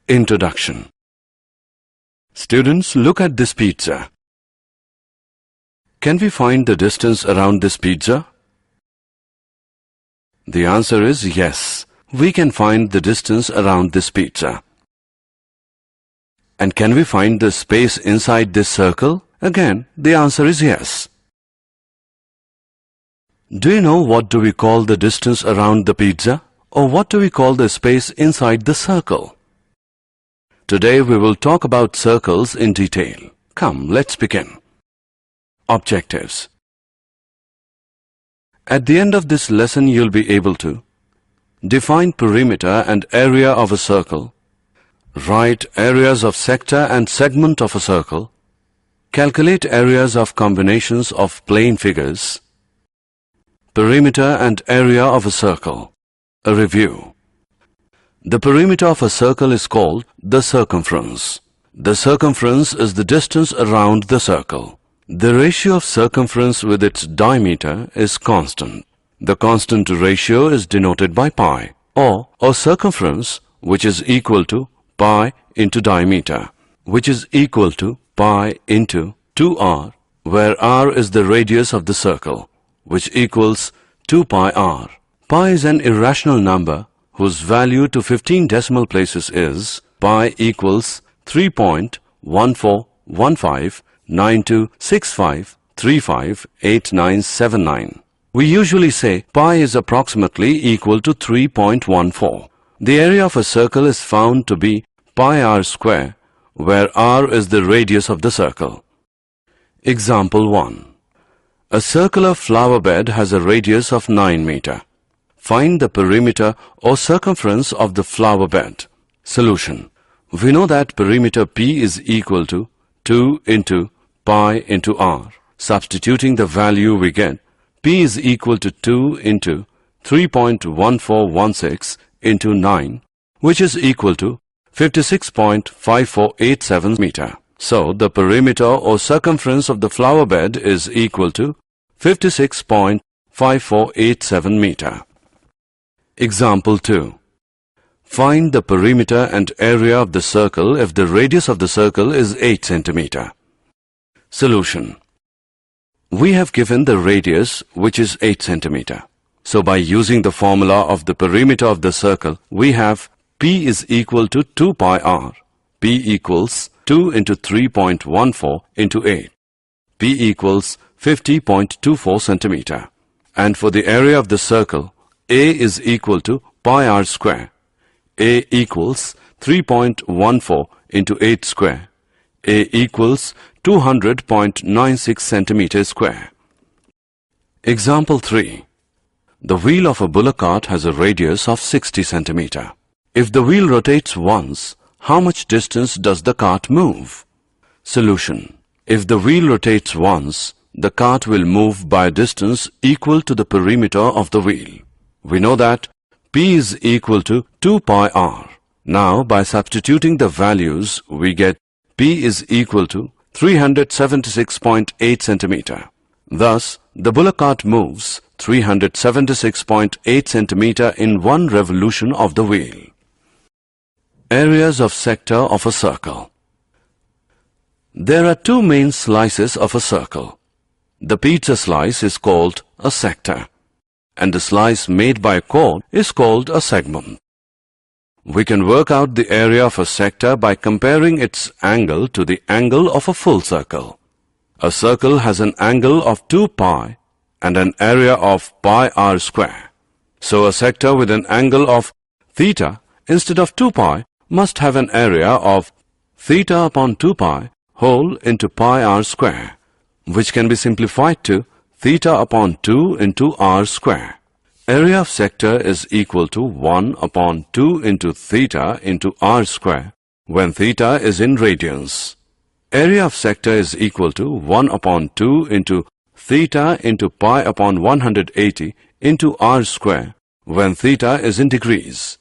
Introduction. Students, look at this pizza. Can we find the distance around this pizza? The answer is yes. We can find the distance around this pizza. And can we find the space inside this circle? Again, the answer is yes. Do you know what do we call the distance around the pizza? Or what do we call the space inside the circle? Today we will talk about circles in detail. Come, let's begin. Objectives. At the end of this lesson, you'll be able to define perimeter and area of a circle, write areas of sector and segment of a circle, calculate areas of combinations of plane figures, perimeter and area of a circle. A review. The perimeter of a circle is called the circumference. The circumference is the distance around the circle. The ratio of circumference with its diameter is constant. The constant ratio is denoted by pi, or circumference, which is equal to pi into diameter, which is equal to pi into 2r, where r is the radius of the circle, which equals 2 pi r. Pi is an irrational number whose value to 15 decimal places is pi equals 3.14159265358979. We usually say pi is approximately equal to 3.14. The area of a circle is found to be pi r square, where r is the radius of the circle. Example 1. A circular flower bed has a radius of 9 meter. Find the perimeter or circumference of the flower bed. Solution. We know that perimeter P is equal to 2 into pi into r. Substituting the value we get, P is equal to 2 into 3.1416 into 9, which is equal to 56.5487 meter. So, the perimeter or circumference of the flower bed is equal to 56.5487 meter. Example 2. Find the perimeter and area of the circle if the radius of the circle is 8 centimeter. Solution. We have given the radius, which is 8 centimeter. So by using the formula of the perimeter of the circle, we have P is equal to 2 pi r. P equals 2 into 3.14 into 8. P equals 50.24 centimeter. And for the area of the circle, A is equal to pi r square. A equals 3.14 into 8 square. A equals 200.96 centimeters square. Example 3. The wheel of a bullock cart has a radius of 60 centimeter. If the wheel rotates once, how much distance does the cart move? Solution. If the wheel rotates once, the cart will move by a distance equal to the perimeter of the wheel. We know that P is equal to 2 pi r. Now, by substituting the values, we get P is equal to 376.8 centimeter. Thus, the bullock cart moves 376.8 centimeter in one revolution of the wheel. Areas of sector of a circle. There are two main slices of a circle. The pizza slice is called a sector, and the slice made by a chord is called a segment. We can work out the area of a sector by comparing its angle to the angle of a full circle. A circle has an angle of 2 pi and an area of pi r square. So a sector with an angle of theta instead of 2 pi must have an area of theta upon 2 pi whole into pi r square, which can be simplified to theta upon 2 into r square. Area of sector is equal to 1 upon 2 into theta into r square when theta is in radians. Area of sector is equal to 1 upon 2 into theta into pi upon 180 into r square when theta is in degrees.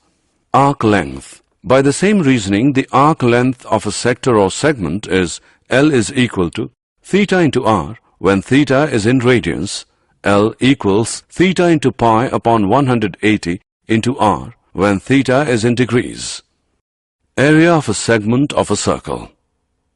Arc length. By the same reasoning, the arc length of a sector or segment is L is equal to theta into r when theta is in radians L equals theta into pi upon 180 into r when theta is in degrees. Area of a segment of a circle.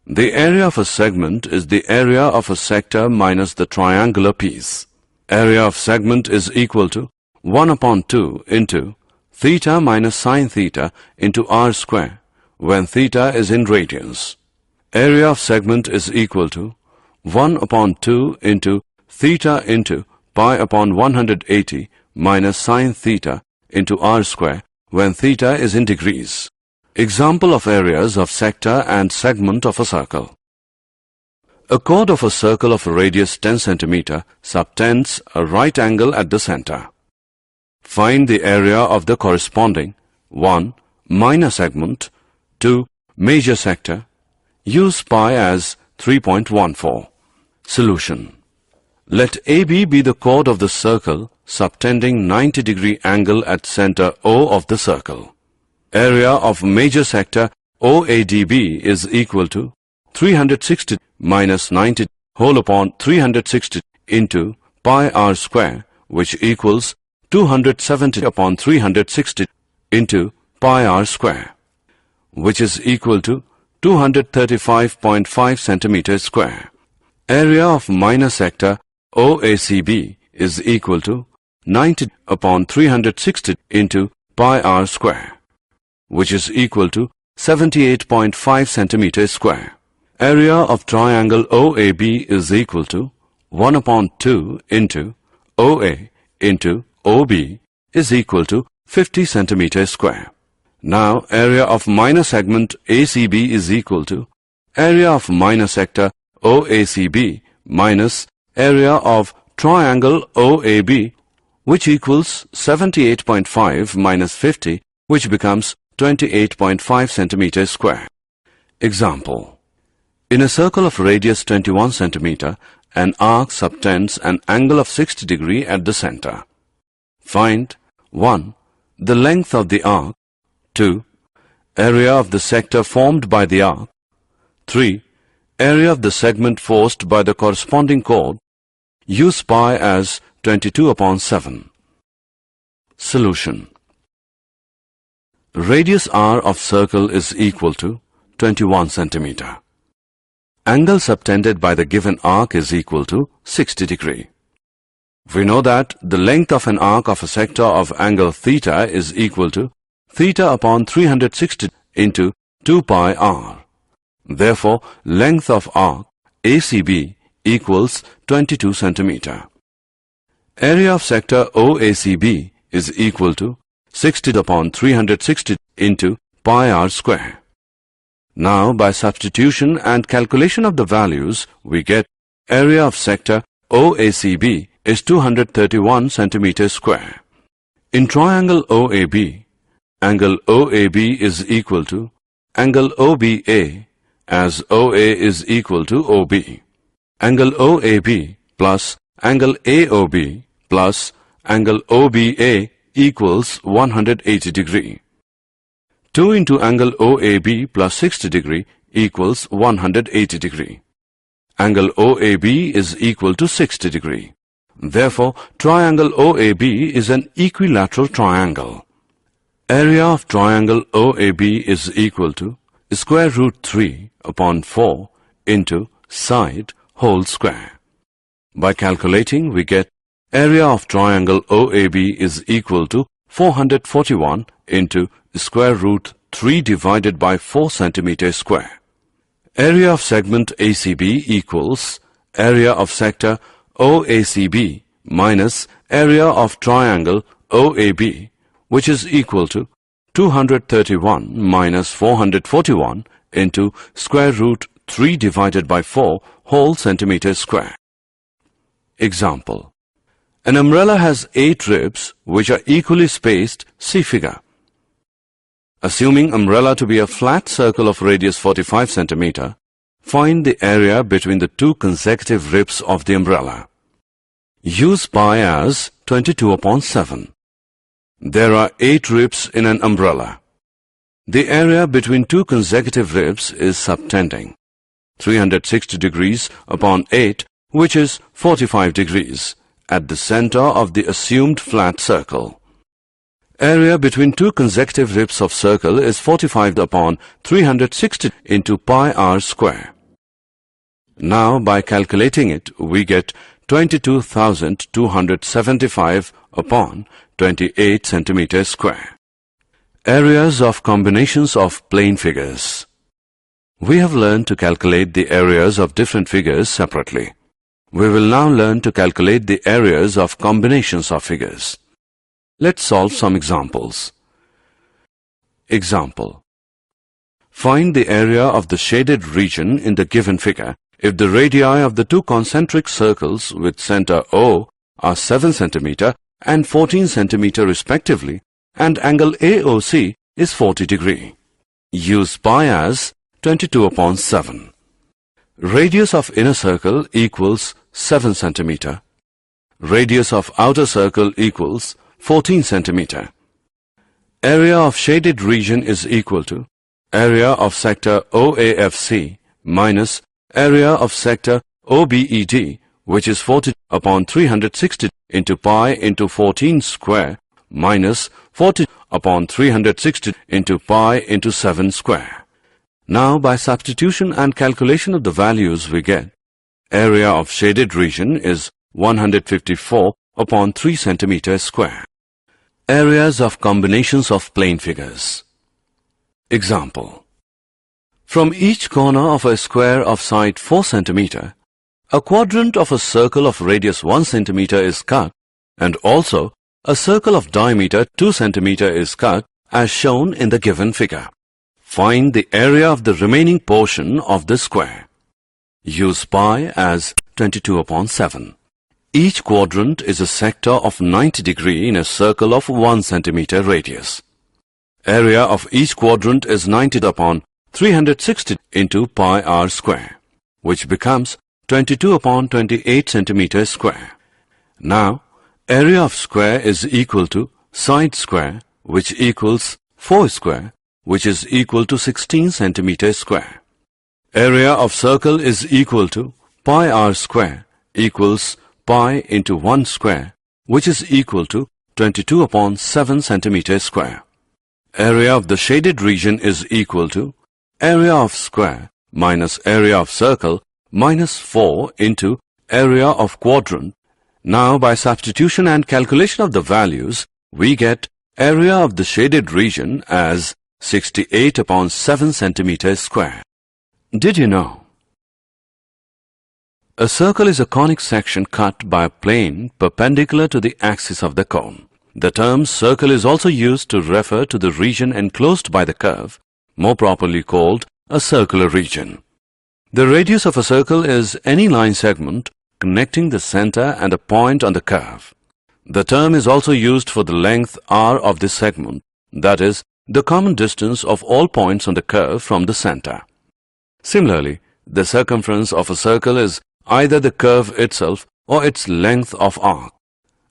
The area of a segment is the area of a sector minus the triangular piece. Area of segment is equal to 1 upon 2 into theta minus sine theta into r square when theta is in radians. Area of segment is equal to 1 upon 2 into theta into pi upon 180 minus sine theta into r square when theta is in degrees. Example of areas of sector and segment of a circle. A chord of a circle of a radius 10 cm subtends a right angle at the center. Find the area of the corresponding 1. Minor segment, 2. Major sector. Use pi as 3.14. Solution. Let AB be the chord of the circle subtending 90-degree angle at center O of the circle. Area of major sector OADB is equal to 360 minus 90 whole upon 360 into pi r square, which equals 270 upon 360 into pi r square, which is equal to 235.5 centimeters square. Area of minor sector OACB is equal to 90 upon 360 into pi r square, which is equal to 78.5 centimeters square. Area of triangle OAB is equal to 1 upon 2 into OA into OB is equal to 50 centimeters square. Now area of minor segment ACB is equal to area of minor sector OACB minus area of triangle OAB, which equals 78.5 minus 50, which becomes 28.5 centimeters square. Example. In a circle of radius 21 centimeter, an arc subtends an angle of 60 degree at the center. Find 1. The length of the arc. 2. Area of the sector formed by the arc. 3. Area of the segment forced by the corresponding chord. Use pi as 22 upon 7. Solution. Radius r of circle is equal to 21 centimeter. Angle subtended by the given arc is equal to 60 degree. We know that the length of an arc of a sector of angle theta is equal to theta upon 360 into 2 pi r. Therefore, length of arc ACB equals 22 centimeter. Area of sector OACB is equal to 60 upon 360 into pi r square. Now, by substitution and calculation of the values, we get area of sector OACB is 231 centimeters square. In triangle OAB, angle OAB is equal to angle OBA, as OA is equal to OB. Angle OAB plus angle AOB plus angle OBA equals 180 degree. 2 into angle OAB plus 60 degree equals 180 degree. Angle OAB is equal to 60 degree. Therefore, triangle OAB is an equilateral triangle. Area of triangle OAB is equal to square root 3 upon 4 into side whole square. By calculating, we get area of triangle OAB is equal to 441 into square root 3 divided by 4 centimeters square. Area of segment ACB equals area of sector OACB minus area of triangle OAB, which is equal to 231 minus 441 into square root 3 divided by 4 whole centimeters square. Example. An umbrella has 8 ribs which are equally spaced. See figure. Assuming umbrella to be a flat circle of radius 45 centimeter, find the area between the 2 consecutive ribs of the umbrella. Use pi as 22 upon 7. There are 8 ribs in an umbrella. The area between 2 consecutive ribs is subtending 360 degrees upon 8, which is 45 degrees, at the center of the assumed flat circle. Area between two consecutive ribs of circle is 45 upon 360 into pi r square. Now by calculating it, we get 22,275 upon 28 centimeters square. Areas of combinations of plane figures. We have learned to calculate the areas of different figures separately. We will now learn to calculate the areas of combinations of figures. Let's solve some examples. Example. Find the area of the shaded region in the given figure if the radii of the two concentric circles with center O are 7 cm and 14 cm respectively, and angle AOC is 40 degree. Use pi as 22 upon 7. Radius of inner circle equals 7 cm. Radius of outer circle equals 14 cm. Area of shaded region is equal to area of sector OAFC minus area of sector OBED, which is 40 upon 360 into pi into 14 square minus 40 upon 360 into pi into 7 square. Now by substitution and calculation of the values we get area of shaded region is 154 upon 3 centimeters square. Areas of combinations of plane figures. Example. From each corner of a square of side 4 cm, a quadrant of a circle of radius 1 cm is cut, and also a circle of diameter 2 cm is cut as shown in the given figure. Find the area of the remaining portion of the square. Use pi as 22 upon 7. Each quadrant is a sector of 90 degree in a circle of 1 cm radius. Area of each quadrant is 90 upon 360 into pi r square, which becomes 22 upon 28 centimeters square. Now, area of square is equal to side square, which equals 4 square, which is equal to 16 centimeters square. Area of circle is equal to pi r square equals pi into 1 square, which is equal to 22 upon 7 centimeters square. Area of the shaded region is equal to area of square minus area of circle minus 4 into area of quadrant. Now by substitution and calculation of the values, we get area of the shaded region as 68 upon 7 centimeters square. Did you know? A circle is a conic section cut by a plane perpendicular to the axis of the cone. The term circle is also used to refer to the region enclosed by the curve, more properly called a circular region. The radius of a circle is any line segment connecting the center and a point on the curve. The term is also used for the length r of this segment, that is, the common distance of all points on the curve from the center. Similarly, the circumference of a circle is either the curve itself or its length of arc.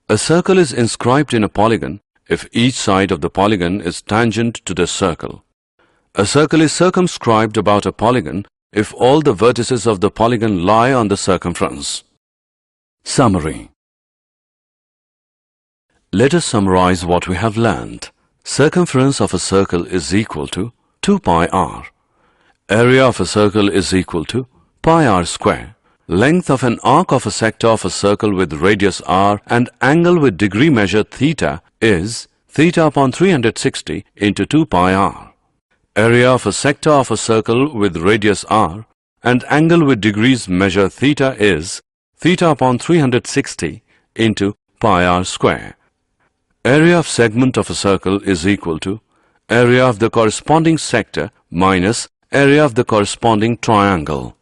A circle is inscribed in a polygon if each side of the polygon is tangent to the circle. A circle is circumscribed about a polygon if all the vertices of the polygon lie on the circumference. Summary. Let us summarize what we have learned. Circumference of a circle is equal to 2 pi r. Area of a circle is equal to pi r square. Length of an arc of a sector of a circle with radius r and angle with degree measure theta is theta upon 360 into 2 pi r. Area of a sector of a circle with radius r and angle with degrees measure theta is theta upon 360 into pi r square. Area of segment of a circle is equal to area of the corresponding sector minus area of the corresponding triangle.